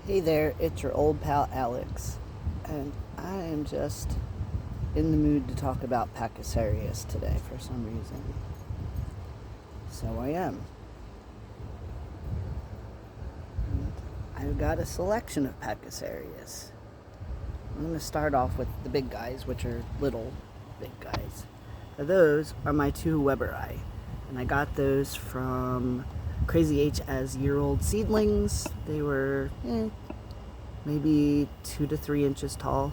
Hey there, it's your old pal Alex, and I am just in the mood to talk about Pachycereus today for some reason. So I am. And I've got a selection of Pachycereus. I'm going to start off with the big guys, which are little big guys. Now those are my two Weberi, and I got those from Crazy H as year-old seedlings. They were maybe 2 to 3 inches tall,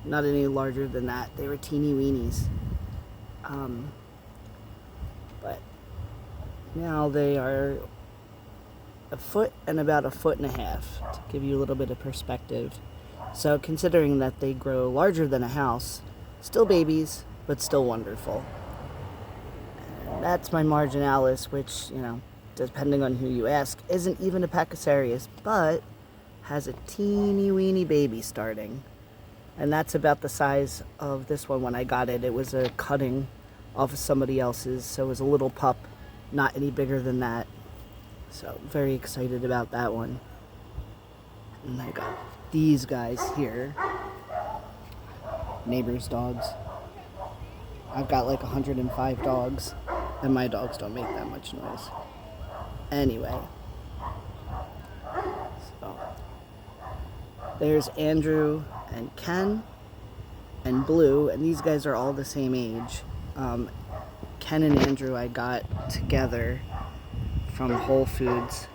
not any larger than that. They were teeny weenies. But now they are a foot and about a foot and a half, to give you a little bit of perspective. So considering that they grow larger than a house, still babies, but still wonderful. And that's my marginalis, which, depending on who you ask, isn't even a Pachycereus, but has a teeny weeny baby starting. And that's about the size of this one when I got it. It was a cutting off of somebody else's, so it was a little pup, not any bigger than that. So very excited about that one. And I got these guys here, neighbors' dogs. I've got like 105 dogs, and my dogs don't make that much noise. Anyway, so there's Andrew and Ken and Blue, and these guys are all the same age. Ken and Andrew I got together from Whole Foods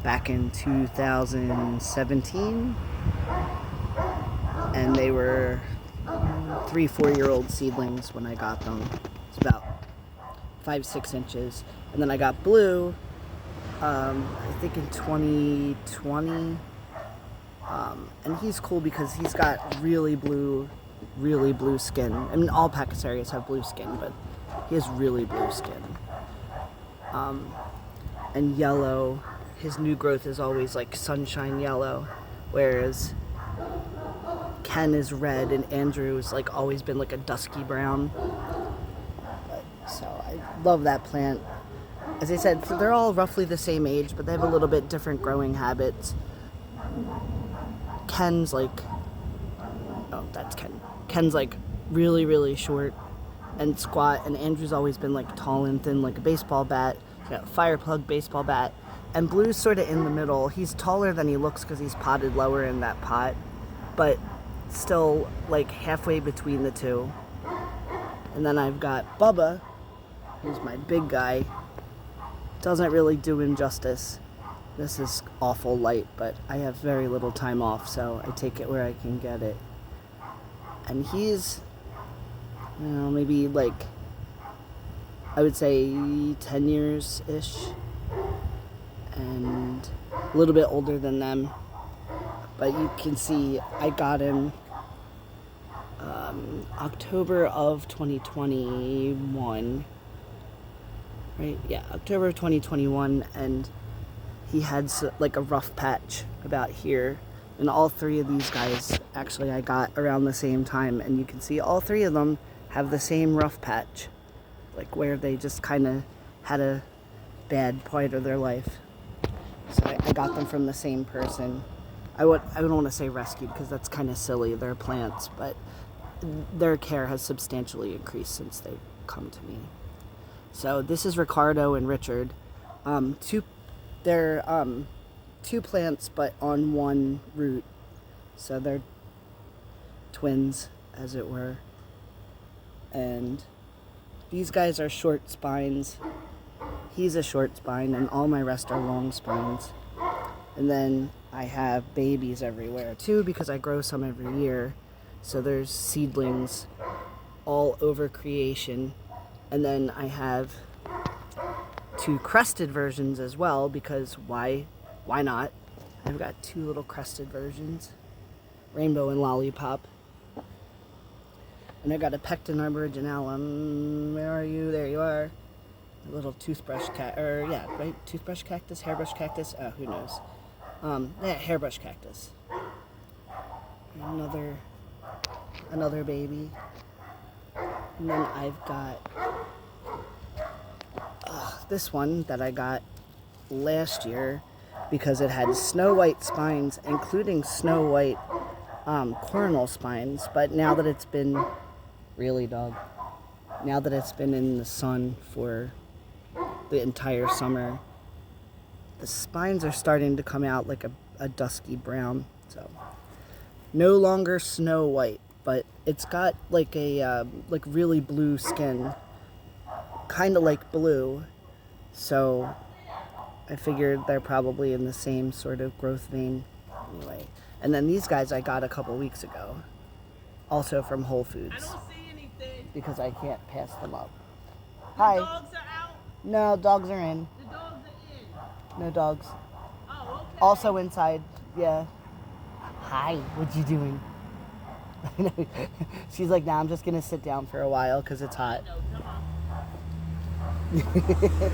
back in 2017, and they were 3-4-year-old seedlings when I got them. It's about 5-6 inches. And then I got Blue, I think in 2020, and he's cool because he's got really blue skin. I mean, all Pachycereus have blue skin, but he has really blue skin. And yellow. His new growth is always like sunshine yellow, whereas Ken is red and Andrew's like always been like a dusky brown. So I love that plant. As I said, they're all roughly the same age, but they have a little bit different growing habits. Ken's like, oh, that's Ken. Ken's like really short and squat, and Andrew's always been like tall and thin like a baseball bat. He's got a fire plug baseball bat. And Blue's sort of in the middle. He's taller than he looks because he's potted lower in that pot, but still like halfway between the two. And then I've got Bubba, who's my big guy. Doesn't really do him justice. This is awful light, but I have very little time off, so I take it where I can get it. And he's, maybe like, I would say 10 years-ish. And a little bit older than them. But you can see I got him October of 2021. Right? Yeah, October of 2021. And he had like a rough patch about here. And all three of these guys, actually, I got around the same time. And you can see all three of them have the same rough patch. Like where they just kind of had a bad part of their life. So I got them from the same person. I don't want to say rescued because that's kind of silly. They're plants, but their care has substantially increased since they've come to me. So this is Ricardo and Richard. They're two plants, but on one root. So they're twins, as it were. And these guys are short spines. He's a short spine, and all my rest are long spines. And then I have babies everywhere, too, because I grow some every year. So there's seedlings all over creation. And then I have 2 crested versions as well, because why not? I've got 2 little crested versions, Rainbow and Lollipop. And I got a Pecten Aboriginalum. Where are you? There you are. A little toothbrush toothbrush cactus, hairbrush cactus, who knows. Hairbrush cactus. Another baby. And then I've got this one that I got last year, because it had snow white spines, including snow white coronal spines. But now that it's been, really, dog, now that it's been in the sun for the entire summer, the spines are starting to come out like a dusky brown. So no longer snow white, but it's got like a like really blue skin, kind of like blue. So I figured they're probably in the same sort of growth vein anyway. And then these guys I got a couple weeks ago, also from Whole Foods. I don't see anything. Because I can't pass them up. The Hi. dogs are out. No, dogs are in. The dogs are in. No dogs. Oh, okay. Also inside. Yeah. Hi. What you doing? She's like, nah, I'm just gonna sit down for a while because it's hot. No, come on.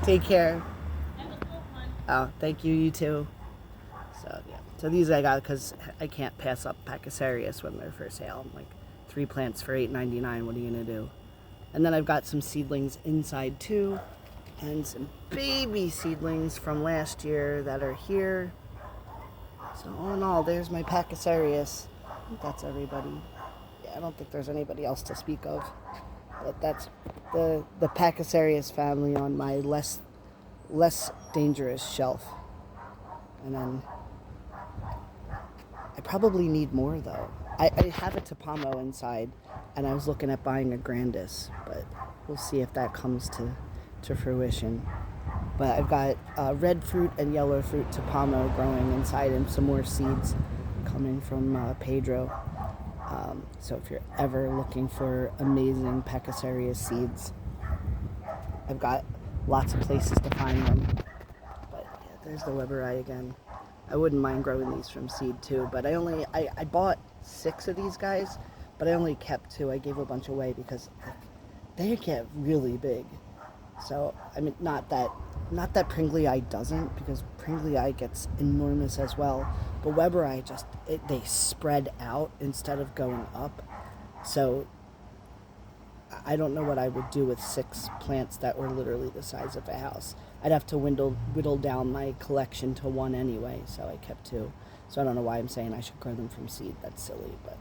Take care. Have a good one. Oh, thank you. You too. So yeah. So these I got because I can't pass up Pachycereus when they're for sale. I'm like, 3 plants for $8.99. What are you gonna do? And then I've got some seedlings inside too, and some baby seedlings from last year that are here. So all in all, there's my Pachycereus. I think that's everybody. Yeah, I don't think there's anybody else to speak of. But that's the Pachycereus family on my less dangerous shelf. And then I probably need more though. I have a Tapamo inside, and I was looking at buying a Grandis, but we'll see if that comes to fruition. But I've got red fruit and yellow fruit Tapamo growing inside, and some more seeds coming from Pedro. So if you're ever looking for amazing Pachycereus seeds, I've got lots of places to find them. But yeah, there's the Weberii again. I wouldn't mind growing these from seed too, but I bought 6 of these guys, but I only kept 2. I gave a bunch away because they get really big. So I mean, not that Pringlei doesn't, because Pringlei gets enormous as well. But Weberii they spread out instead of going up. So I don't know what I would do with 6 plants that were literally the size of a house. I'd have to whittle down my collection to 1 anyway, so I kept 2. So I don't know why I'm saying I should grow them from seed. That's silly, but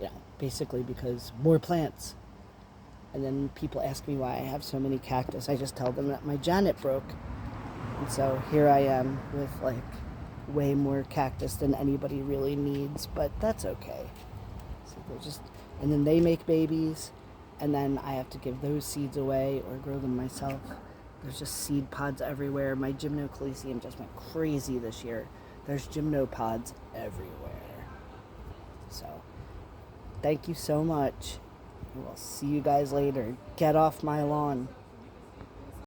yeah, basically because more plants. And then people ask me why I have so many cactus. I just tell them that my Janet broke. And so here I am with like way more cactus than anybody really needs, but that's okay. So they're just, and then they make babies, and then I have to give those seeds away or grow them myself. There's just seed pods everywhere. My Gymnocalycium just went crazy this year. There's gymnopods everywhere. So thank you so much. We'll see you guys later. Get off my lawn.